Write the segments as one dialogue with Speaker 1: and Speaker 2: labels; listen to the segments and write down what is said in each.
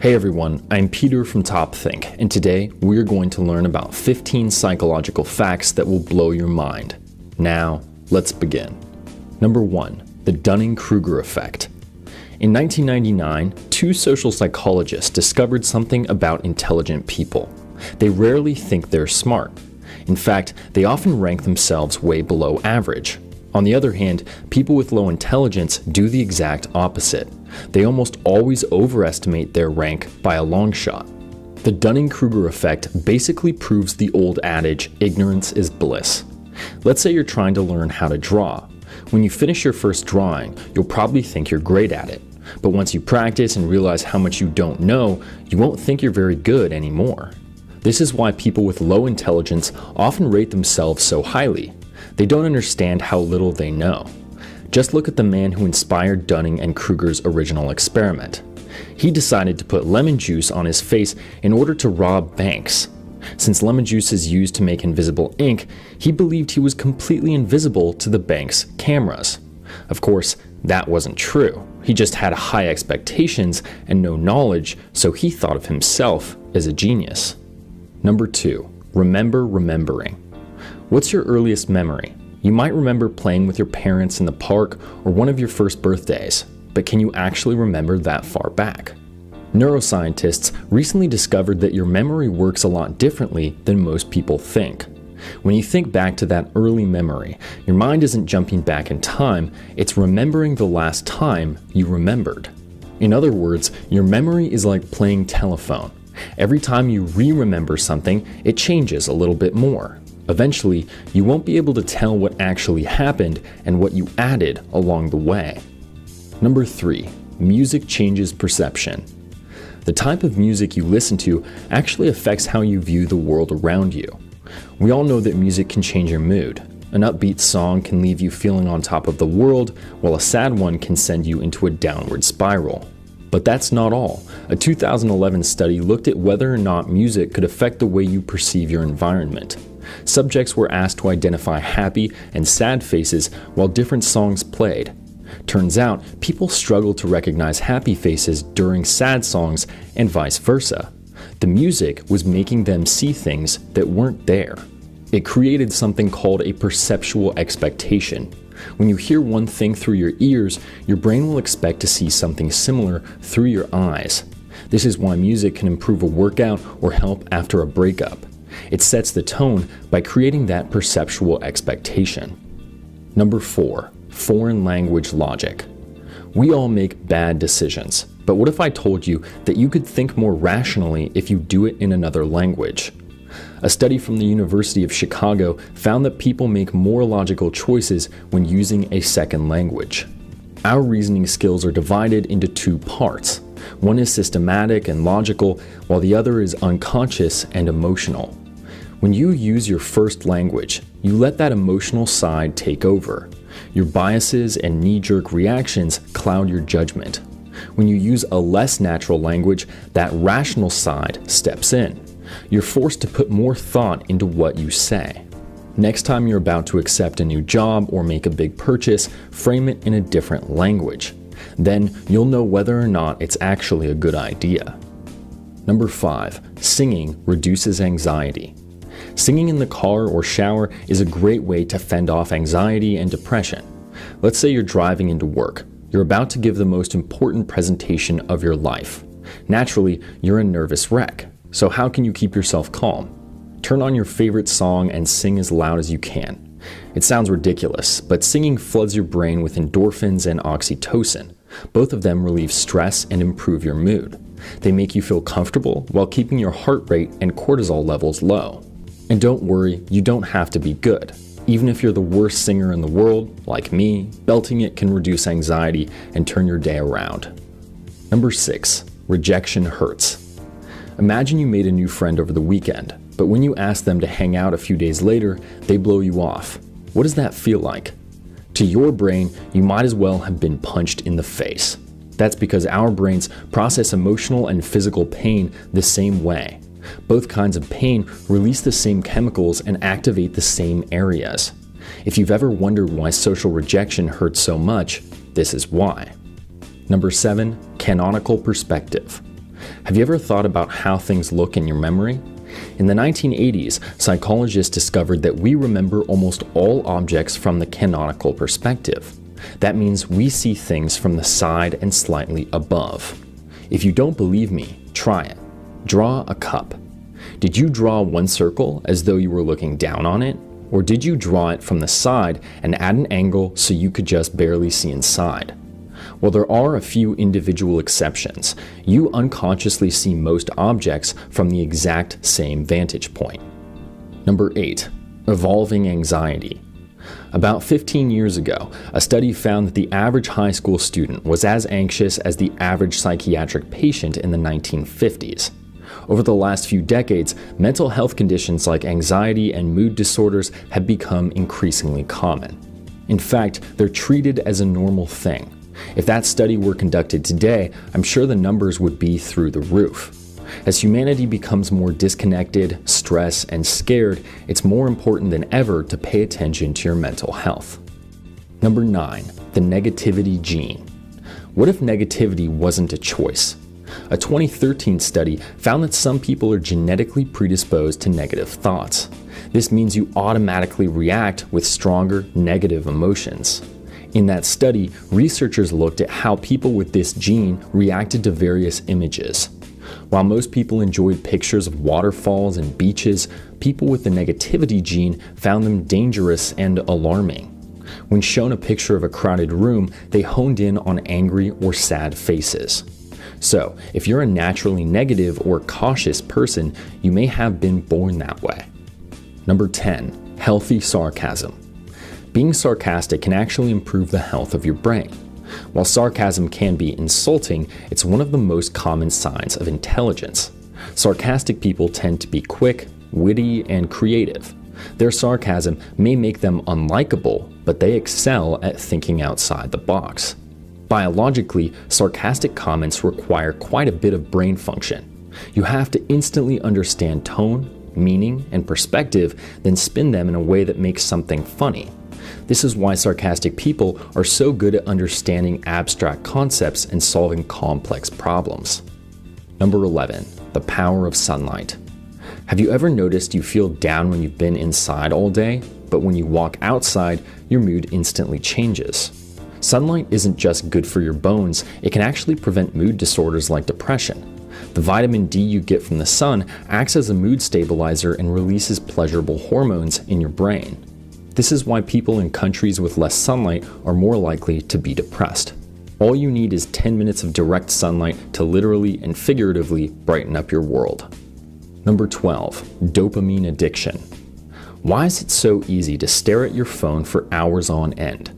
Speaker 1: Hey everyone, I'm Peter from TopThink, and today we're going to learn about 15 psychological facts that will blow your mind. Now, let's begin. Number 1, the Dunning-Kruger effect. In 1999, two social psychologists discovered something about intelligent people. They rarely think they're smart. In fact, they often rank themselves way below average. On the other hand, people with low intelligence do the exact opposite. They almost always overestimate their rank by a long shot. The Dunning-Kruger effect basically proves the old adage, ignorance is bliss. Let's say you're trying to learn how to draw. When you finish your first drawing, you'll probably think you're great at it. But once you practice and realize how much you don't know, you won't think you're very good anymore. This is why people with low intelligence often rate themselves so highly. They don't understand how little they know. Just look at the man who inspired Dunning and Kruger's original experiment. He decided to put lemon juice on his face in order to rob banks. Since lemon juice is used to make invisible ink, he believed he was completely invisible to the bank's cameras. Of course, that wasn't true. He just had high expectations and no knowledge, so he thought of himself as a genius. Number 2, remember remembering. What's your earliest memory? You might remember playing with your parents in the park or one of your first birthdays, but can you actually remember that far back? Neuroscientists recently discovered that your memory works a lot differently than most people think. When you think back to that early memory, your mind isn't jumping back in time, it's remembering the last time you remembered. In other words, your memory is like playing telephone. Every time you re-remember something, it changes a little bit more. Eventually, you won't be able to tell what actually happened and what you added along the way. Number 3, music changes perception. The type of music you listen to actually affects how you view the world around you. We all know that music can change your mood. An upbeat song can leave you feeling on top of the world, while a sad one can send you into a downward spiral. But that's not all. A 2011 study looked at whether or not music could affect the way you perceive your environment. Subjects were asked to identify happy and sad faces while different songs played. Turns out, people struggle to recognize happy faces during sad songs and vice versa. The music was making them see things that weren't there. It created something called a perceptual expectation. When you hear one thing through your ears, your brain will expect to see something similar through your eyes. This is why music can improve a workout or help after a breakup. It sets the tone by creating that perceptual expectation. Number 4, foreign language logic. We all make bad decisions, but what if I told you that you could think more rationally if you do it in another language? A study from the University of Chicago found that people make more logical choices when using a second language. Our reasoning skills are divided into two parts. One is systematic and logical, while the other is unconscious and emotional. When you use your first language, you let that emotional side take over. Your biases and knee-jerk reactions cloud your judgment. When you use a less natural language, that rational side steps in. You're forced to put more thought into what you say. Next time you're about to accept a new job or make a big purchase, frame it in a different language. Then you'll know whether or not it's actually a good idea. Number 5, singing reduces anxiety. Singing in the car or shower is a great way to fend off anxiety and depression. Let's say you're driving into work. You're about to give the most important presentation of your life. Naturally, you're a nervous wreck. So how can you keep yourself calm? Turn on your favorite song and sing as loud as you can. It sounds ridiculous, but singing floods your brain with endorphins and oxytocin. Both of them relieve stress and improve your mood. They make you feel comfortable while keeping your heart rate and cortisol levels low. And don't worry, you don't have to be good. Even if you're the worst singer in the world, like me, belting it can reduce anxiety and turn your day around. Number 6, rejection hurts. Imagine you made a new friend over the weekend, but when you ask them to hang out a few days later, they blow you off. What does that feel like? To your brain, you might as well have been punched in the face. That's because our brains process emotional and physical pain the same way. Both kinds of pain release the same chemicals and activate the same areas. If you've ever wondered why social rejection hurts so much, this is why. Number 7, canonical perspective. Have you ever thought about how things look in your memory? In the 1980s, psychologists discovered that we remember almost all objects from the canonical perspective. That means we see things from the side and slightly above. If you don't believe me, try it. Draw a cup. Did you draw one circle as though you were looking down on it? Or did you draw it from the side and at an angle so you could just barely see inside? While there are a few individual exceptions, you unconsciously see most objects from the exact same vantage point. Number 8. Evolving anxiety. About 15 years ago, a study found that the average high school student was as anxious as the average psychiatric patient in the 1950s. Over the last few decades, mental health conditions like anxiety and mood disorders have become increasingly common. In fact, they're treated as a normal thing. If that study were conducted today, I'm sure the numbers would be through the roof. As humanity becomes more disconnected, stressed, and scared, it's more important than ever to pay attention to your mental health. Number 9. The negativity gene. What if negativity wasn't a choice? A 2013 study found that some people are genetically predisposed to negative thoughts. This means you automatically react with stronger negative emotions. In that study, researchers looked at how people with this gene reacted to various images. While most people enjoyed pictures of waterfalls and beaches, people with the negativity gene found them dangerous and alarming. When shown a picture of a crowded room, they honed in on angry or sad faces. So, if you're a naturally negative or cautious person, you may have been born that way. Number 10. Healthy sarcasm. Being sarcastic can actually improve the health of your brain. While sarcasm can be insulting, it's one of the most common signs of intelligence. Sarcastic people tend to be quick, witty, and creative. Their sarcasm may make them unlikable, but they excel at thinking outside the box. Biologically, sarcastic comments require quite a bit of brain function. You have to instantly understand tone, meaning, and perspective, then spin them in a way that makes something funny. This is why sarcastic people are so good at understanding abstract concepts and solving complex problems. Number 11. The power of sunlight. Have you ever noticed you feel down when you've been inside all day, but when you walk outside, your mood instantly changes? Sunlight isn't just good for your bones, it can actually prevent mood disorders like depression. The vitamin D you get from the sun acts as a mood stabilizer and releases pleasurable hormones in your brain. This is why people in countries with less sunlight are more likely to be depressed. All you need is 10 minutes of direct sunlight to literally and figuratively brighten up your world. Number 12. Dopamine addiction. Why is it so easy to stare at your phone for hours on end?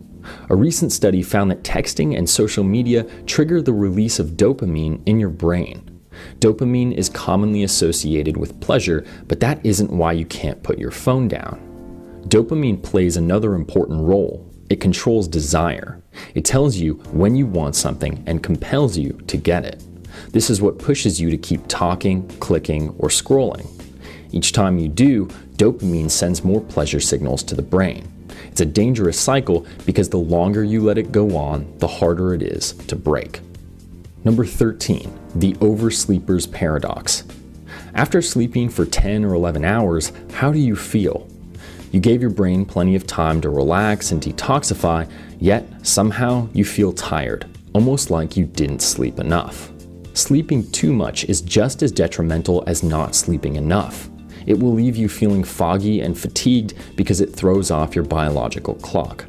Speaker 1: A recent study found that texting and social media trigger the release of dopamine in your brain. Dopamine is commonly associated with pleasure, but that isn't why you can't put your phone down. Dopamine plays another important role. It controls desire. It tells you when you want something and compels you to get it. This is what pushes you to keep talking, clicking, or scrolling. Each time you do, dopamine sends more pleasure signals to the brain. It's a dangerous cycle because the longer you let it go on, the harder it is to break. Number 13. The oversleeper's paradox. After sleeping for 10 or 11 hours, how do you feel? You gave your brain plenty of time to relax and detoxify, yet somehow you feel tired, almost like you didn't sleep enough. Sleeping too much is just as detrimental as not sleeping enough. It will leave you feeling foggy and fatigued because it throws off your biological clock.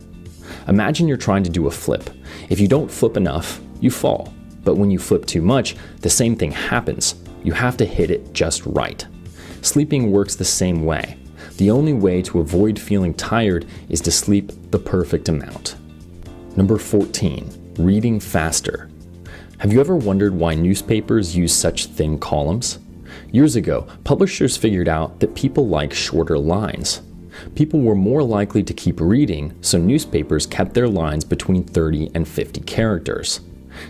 Speaker 1: Imagine you're trying to do a flip. If you don't flip enough, you fall. But when you flip too much, the same thing happens. You have to hit it just right. Sleeping works the same way. The only way to avoid feeling tired is to sleep the perfect amount. Number 14. Reading faster. Have you ever wondered why newspapers use such thin columns? Years ago, publishers figured out that people like shorter lines. People were more likely to keep reading, so newspapers kept their lines between 30 and 50 characters.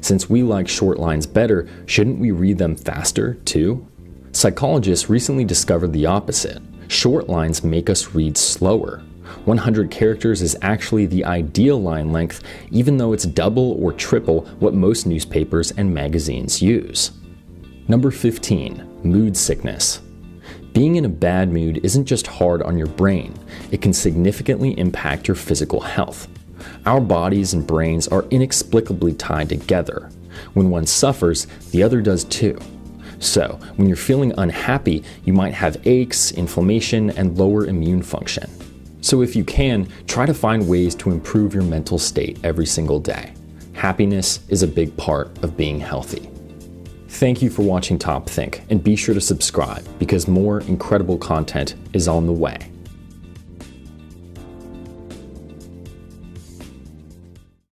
Speaker 1: Since we like short lines better, shouldn't we read them faster, too? Psychologists recently discovered the opposite. Short lines make us read slower. 100 characters is actually the ideal line length, even though it's double or triple what most newspapers and magazines use. Number 15, mood sickness. Being in a bad mood isn't just hard on your brain, it can significantly impact your physical health. Our bodies and brains are inexplicably tied together. When one suffers, the other does too. So, when you're feeling unhappy, you might have aches, inflammation, and lower immune function. So if you can, try to find ways to improve your mental state every single day. Happiness is a big part of being healthy. Thank you for watching Top Think, and be sure to subscribe because more incredible content is on the way.